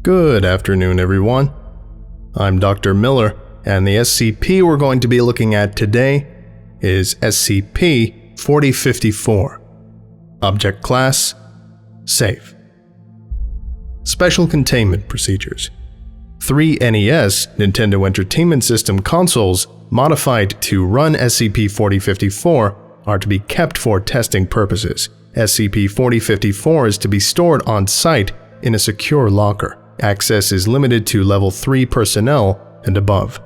Good afternoon, everyone. I'm Dr. Miller, and the SCP we're going to be looking at today is SCP-4054. Object Class: Safe. Special Containment Procedures. 3 NES Nintendo Entertainment System consoles modified to run SCP-4054 are to be kept for testing purposes. SCP-4054 is to be stored on site in a secure locker. Access is limited to Level 3 personnel and above.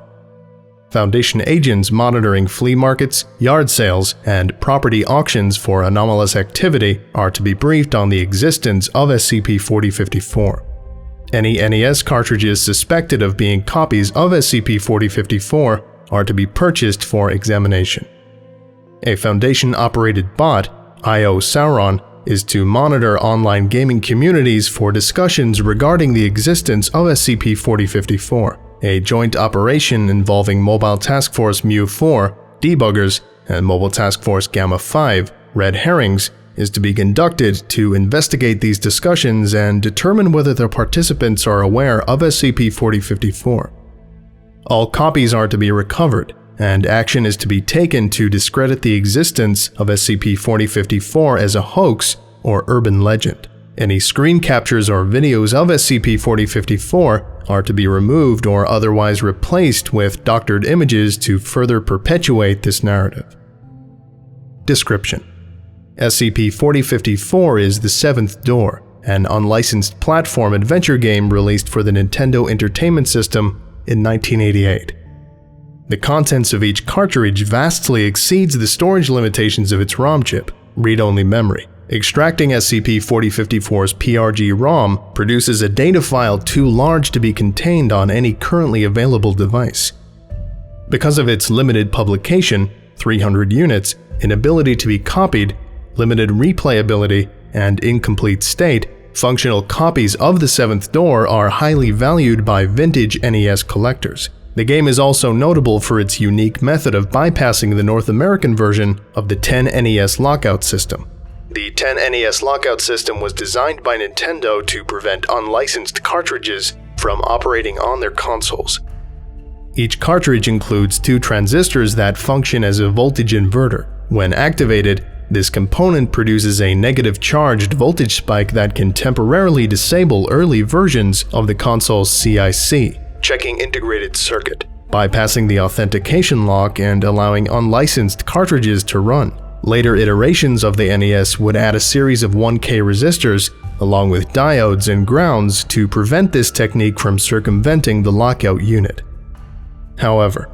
Foundation agents monitoring flea markets, yard sales, and property auctions for anomalous activity are to be briefed on the existence of SCP-4054. Any NES cartridges suspected of being copies of SCP-4054 are to be purchased for examination. A Foundation-operated bot, IO Sauron, is to monitor online gaming communities for discussions regarding the existence of SCP-4054. A joint operation involving Mobile Task Force Mu-4, debuggers, and Mobile Task Force Gamma-5, Red Herrings, is to be conducted to investigate these discussions and determine whether the participants are aware of SCP-4054. All copies are to be recovered, and action is to be taken to discredit the existence of SCP-4054 as a hoax or urban legend. Any screen captures or videos of SCP-4054 are to be removed or otherwise replaced with doctored images to further perpetuate this narrative. Description: SCP-4054 is The Seventh Door, an unlicensed platform adventure game released for the Nintendo Entertainment System in 1988. The contents of each cartridge vastly exceeds the storage limitations of its ROM chip, read-only memory. Extracting SCP-4054's PRG-ROM produces a data file too large to be contained on any currently available device. Because of its limited publication, 300 units, inability to be copied, limited replayability, and incomplete state, functional copies of The Seventh Door are highly valued by vintage NES collectors. The game is also notable for its unique method of bypassing the North American version of the 10NES lockout system. The 10NES lockout system was designed by Nintendo to prevent unlicensed cartridges from operating on their consoles. Each cartridge includes 2 transistors that function as a voltage inverter. When activated, this component produces a negative charged voltage spike that can temporarily disable early versions of the console's CIC. Checking integrated circuit, bypassing the authentication lock and allowing unlicensed cartridges to run. Later iterations of the NES would add a series of 1K resistors along with diodes and grounds to prevent this technique from circumventing the lockout unit. However,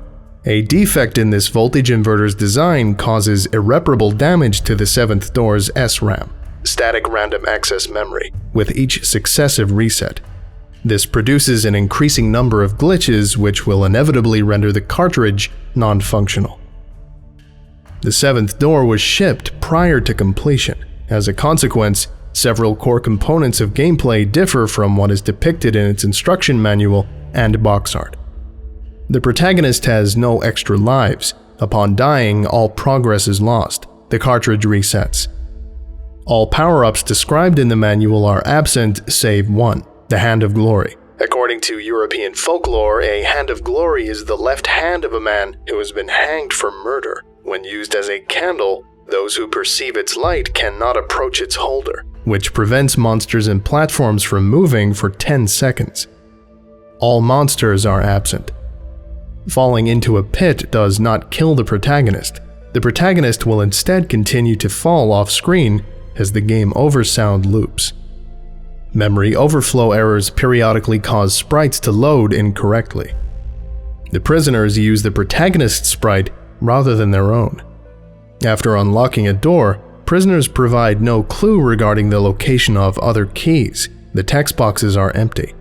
a defect in this voltage inverter's design causes irreparable damage to the Seventh Door's SRAM, static random access memory, with each successive reset. This produces an increasing number of glitches which will inevitably render the cartridge non-functional. The Seventh Door was shipped prior to completion. As a consequence, several core components of gameplay differ from what is depicted in its instruction manual and box art. The protagonist has no extra lives. Upon dying, all progress is lost. The cartridge resets. All power-ups described in the manual are absent save one: the Hand of Glory. According to European folklore, a Hand of Glory is the left hand of a man who has been hanged for murder. When used as a candle, those who perceive its light cannot approach its holder, which prevents monsters and platforms from moving for 10 seconds. All monsters are absent. Falling into a pit does not kill the protagonist. The protagonist will instead continue to fall off-screen as the game over sound loops. Memory overflow errors periodically cause sprites to load incorrectly. The prisoners use the protagonist's sprite rather than their own. After unlocking a door, prisoners provide no clue regarding the location of other keys. The text boxes are empty.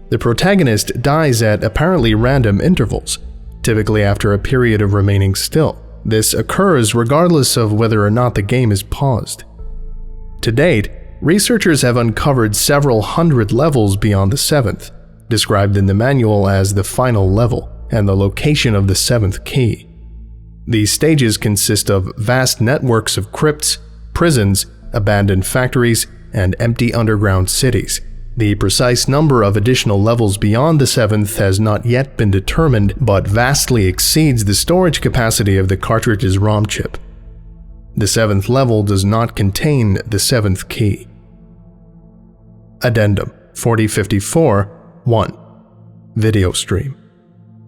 The protagonist dies at apparently random intervals, typically after a period of remaining still. This occurs regardless of whether or not the game is paused. To date, researchers have uncovered several hundred levels beyond the 7th, described in the manual as the final level and the location of the 7th key. These stages consist of vast networks of crypts, prisons, abandoned factories, and empty underground cities. The precise number of additional levels beyond the 7th has not yet been determined, but vastly exceeds the storage capacity of the cartridge's ROM chip. The 7th level does not contain the 7th key. Addendum 4054-1 Video Stream.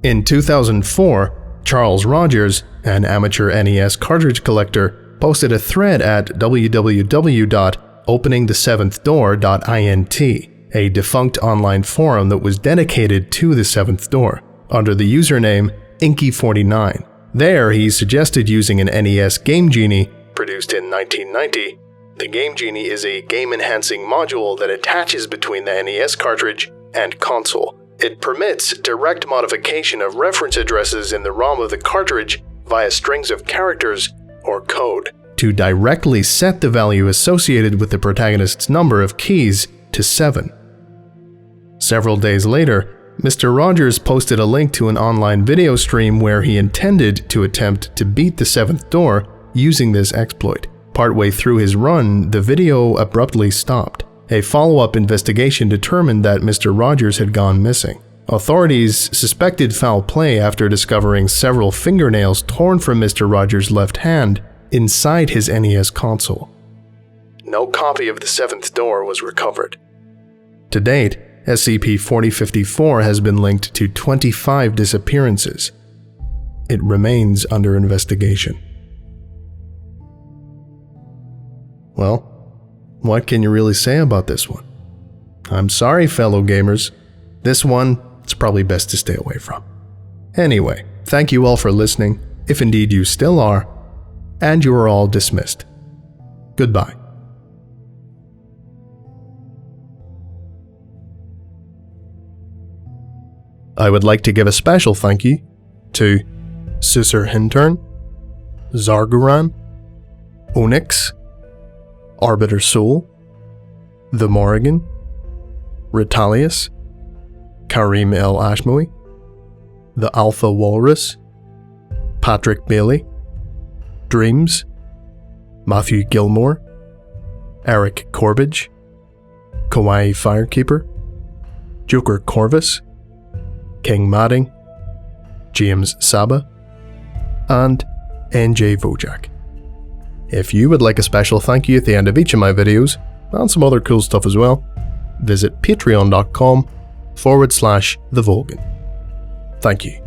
In 2004, Charles Rogers, an amateur NES cartridge collector, posted a thread at www.openingthe7thdoor.int, a defunct online forum that was dedicated to the 7th door, under the username Inky49. There, he suggested using an NES Game Genie, produced in 1990. The Game Genie is a game-enhancing module that attaches between the NES cartridge and console. It permits direct modification of reference addresses in the ROM of the cartridge via strings of characters or code to directly set the value associated with the protagonist's number of keys to 7. Several days later, Mr. Rogers posted a link to an online video stream where he intended to attempt to beat the 7th door using this exploit. Partway through his run, the video abruptly stopped. A follow-up investigation determined that Mr. Rogers had gone missing. Authorities suspected foul play after discovering several fingernails torn from Mr. Rogers' left hand inside his NES console. No copy of the 7th door was recovered. To date, SCP-4054 has been linked to 25 disappearances. It remains under investigation. Well, what can you really say about this one? I'm sorry, fellow gamers. This one, it's probably best to stay away from. Anyway, thank you all for listening, if indeed you still are, and you are all dismissed. Goodbye. I would like to give a special thank you to Susur Hintern, Zarguran, Onyx, Arbiter Soul, The Morrigan, Ritalius, Karim El Ashmoui, The Alpha Walrus, Patrick Bailey, Dreams, Matthew Gilmore, Eric Corbage, Kawaii Firekeeper, Joker Corvus, King Madding, James Saba, and NJ Vojak. If you would like a special thank you at the end of each of my videos, and some other cool stuff as well, visit patreon.com/TheVolgun. Thank you.